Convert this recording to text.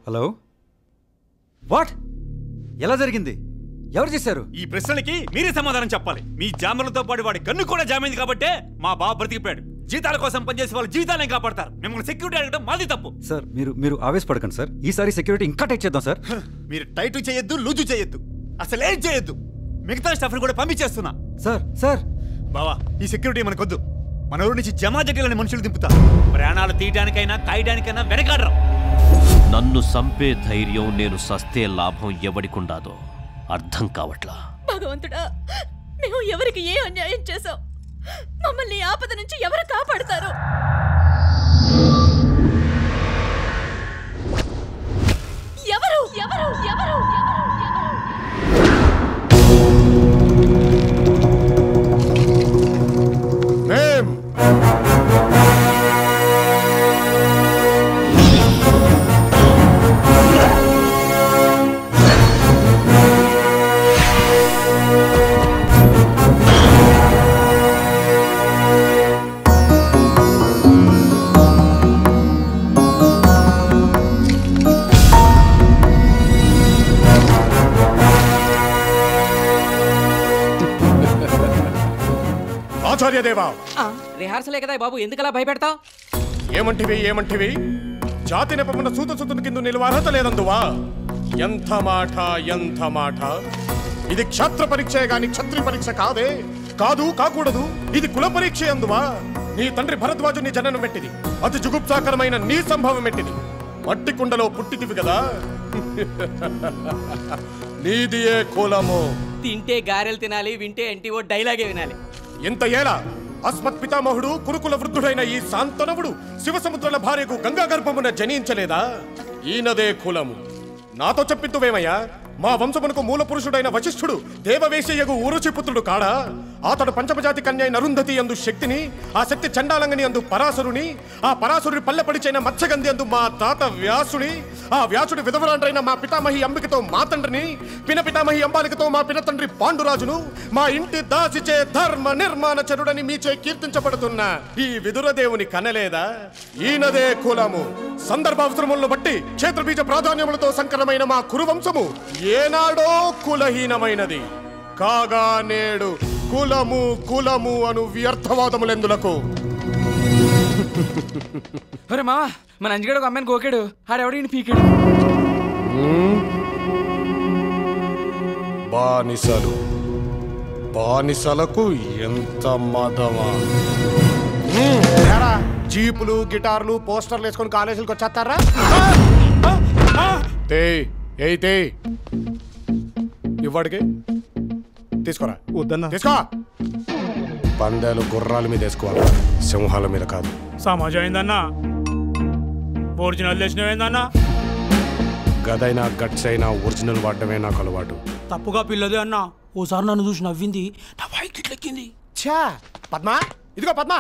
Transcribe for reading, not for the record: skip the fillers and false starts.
hello what ఎలా జరిగింది ఎవరు చేశారు ఈ ప్రశ్నలకి మీరే సమాధానం చెప్పాలి మీ జామర్లతో పాటు వాడి కన్ను కూడా జామైంది కాబట్టే మా బాబు బ్రతికిపోయాడు జీతాల కోసం పనిచేసి వాళ్ళ జీవితాలను కాపాడతారు మిమ్మల్ని సెక్యూరిటీ అడగడం మాది తప్పు సార్ మీరు ఆవేశపడకండి సార్ ఈసారి సెక్యూరిటీ ఇంకా టైట్ చేద్దాం సార్ మీరు టైట్ చేయొద్దు లూజు చేయొద్దు అసలేం చేయొద్దు మిగతా స్టాఫ్ని కూడా పంపించేస్తున్నా సార్ బావా ఈ సెక్యూరిటీ మనకొద్దు మన ఊరి నుంచి జమాజట్లని మనుషులు దింపుతారు ప్రాణాలు తీయడానికైనా కాయడానికైనా వెనకాడరు నన్ను సంపే ధైర్యం నేను సస్తే లాభం ఎవడికుండాదో అర్థం కావట్లా భగవంతుడా మేము ఎవరికి ఏ అన్యాయం చేశాం మమ్మల్ని ఆపద నుంచి ఎవరు కాపాడతారు ఎవరు ఎవరు ఎవరు రిహార్సలే కదా బాబు ఎందుకలా భయపెడతావు ఏమంటివి జాతి నెపమున్న సూత కింద నిలువ అర్హత లేదందువా ఎంత మాట ఇది క్షత్ర పరీక్షే గాని క్షత్రి పరీక్ష కాదే కాకూడదు ఇది కుల పరీక్ష అందువా నీ తండ్రి భరద్వాజుని జననం పెట్టింది అతి జుగుప్సాకరమైన నీ సంభవం పెట్టింది మట్టి కుండలో పుట్టితివి కదా నీది ఏ కులము తింటే గారెలు తినాలి వింటే ఎన్టీఓ డైలాగే వినాలి ఎంత ఏలా అస్మత్ పితామహుడు కురుకుల వృద్ధుడైన ఈ శాంతనవుడు శివసముద్రాల భార్యకు గంగా గర్భమున జనించలేదా ఈయనదే కులము నాతో చెప్పింతువేమయ్యా మా వంశమునకు మూల పురుషుడైన వశిష్ఠుడు దేవవేశయ్యకు ఊరుచిపుత్రుడు కాడా అతడు పంచమజాతి కన్య నరుంధతి అందు శక్తిని ఆ శక్తి చండాలంగని అందు పరాశరుని ఆ పరాశరుడి పల్లెపడిచైన మత్స్యగంధి అందు మా తాత వ్యాసుని ఆ వ్యాసుడి విధవరాండ్రైన మా పితామహి అంబికతో మా తండ్రిని పినపితామహి అంబాలికతో మా పినతండ్రి పాండురాజును మా ఇంటి దాసిచే ధర్మ నిర్మాణ చరుడని మీచే కీర్తించబడుతున్న ఈ విదురదేవుని కనలేదా ఈయనదే కులము సందర్భావసరములను బట్టి క్షేత్రబీజ ప్రాధాన్యములతో సంకరమైన మా కురువంశము ఏనాడో కులహీనమైనది కాగా నేడు కులము అను వ్యర్థవాదములెందులకు మా మన అంజగడు ఒక అమ్మాయిని గోకాడు ఆడెవడు పీకాడు బానిసలకు ఎంత మదమా జీపులు గిటార్లు పోస్టర్లు వేసుకొని కాలేజీలకు వచ్చేస్తారా ఇవ్వడికి తీసుకోరా వద్దన్నా తీసుకో పందాలు గుర్రాల మీద వేసుకోవాలి సింహాల మీద కాదు సమాజం ఏందన్నా ఒరిజినల్ తెచ్చినవేందన్నా గదైనా గట్స్ అయినా ఒరిజినల్ వాడటమే నాకు అలవాటు తప్పుగా పిల్లదే అన్నా ఓసారి నన్ను చూసి నవ్వింది నా బైక్ ఇట్లెక్కింది పద్మా ఇదిగో పద్మా